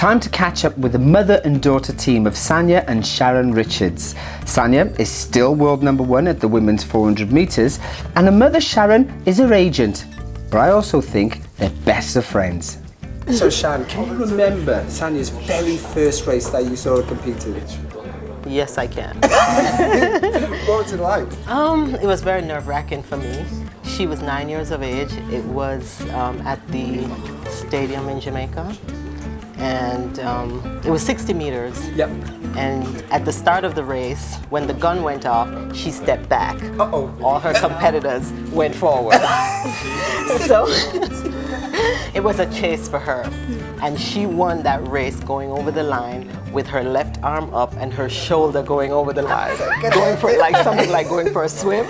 Time to catch up with the mother and daughter team of Sanya and Sharon Richards. Sanya is still world #1 at the women's 400 metres, and her mother Sharon is her agent. But I also think they're best of friends. So Sharon, can you remember Sanya's very first race that you saw her compete in? Yes, I can. What was it like? It was very nerve-wracking for me. She was 9 years of age. It was at the stadium in Jamaica. And it was 60 meters. Yep. And at the start of the race, when the gun went off, she stepped back. Uh-oh. All her competitors went forward. So it was a chase for her. And she won that race going over the line with her left arm up and her shoulder going over the line. Going for like something like going for a swim.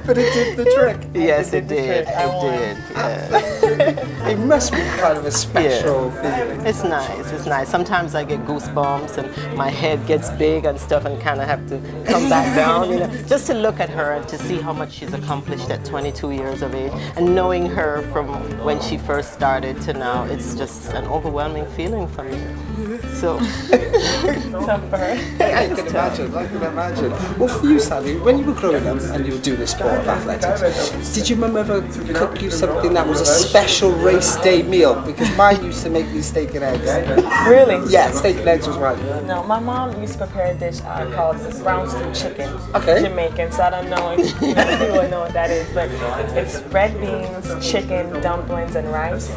But it did the trick. Yes, it did. It did. Yeah. It must be kind of a special feeling. It's nice. It's nice. Sometimes I get goosebumps and my head gets big and stuff, and kind of have to come back down. You know, just to look at her and to see how much she's accomplished at 22 years of age, and knowing her from when she first started to now, it's just an overwhelming feeling for me. So tough for her. I can imagine. I can imagine. Well, for you, Sally, when you were growing up and you were doing the sport of athletics, did your mum ever cook you something that was a special race day meal? Because mine used to make me steak and eggs. Really? Yeah, steak and eggs was mine. No, my mom used to prepare a dish called brown stew chicken. Okay. Jamaican, so I don't know if you would know what that is, but it's red beans, chicken, dumplings, and rice.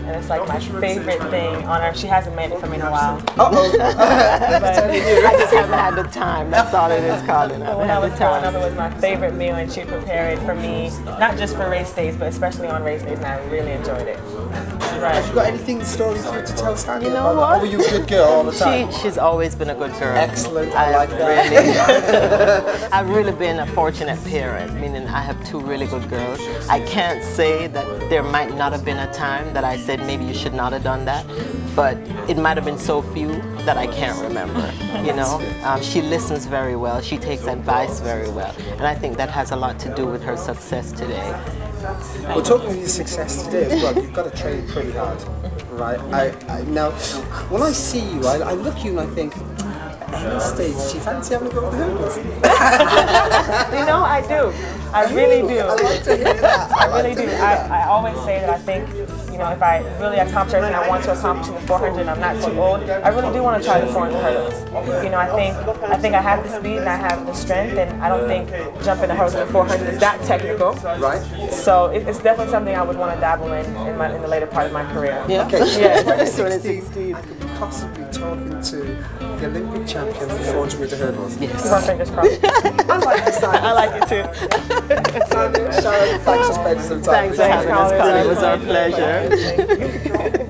And it's like my favorite thing on her. She hasn't made it for me in a while. Uh-oh. I just haven't had the time. That's all it is, Colin. When I was growing up, it was my favorite meal, and she'd prepare it for me, not just for race days, but especially on race days, and I really enjoyed it. Right. Have you got anything stories for you to tell Sally? You know what? Or were you a good girl all the time? She's always been a good girl. Excellent. I like that. Really, I've really been a fortunate parent, meaning I have two really good girls. I can't say that there might not have been a time that I said maybe you should not have done that, but it might have been so few that I can't remember, you know. She listens very well, she takes advice very well, and I think that has a lot to do with her success today. Well, talking of your success today as well, you've got to train pretty hard, right? Now, when I see you, I look at you and I think, at any stage, do you fancy having a go at the hurdles? You know, I do. I really do. I like to hear that. I really do. I always say that I think, you know, if I really accomplish everything I want to accomplish in the 400 and I'm not too old, I really do want to try the 400 hurdles. You know, I think I have the speed and I have the strength, and I don't think jumping the hurdles in the 400 is that technical. Right. So it's definitely something I would want to dabble in the later part of my career. Yeah. Okay, so Yeah. 2016, I could be possibly talking to the Olympic champion for 400 meter hurdles. Yes. Keep our fingers crossed. I like this time. I like it too. Sharon, thanks for spending some time. Thanks for having us, Colin. It was our Thank you. pleasure.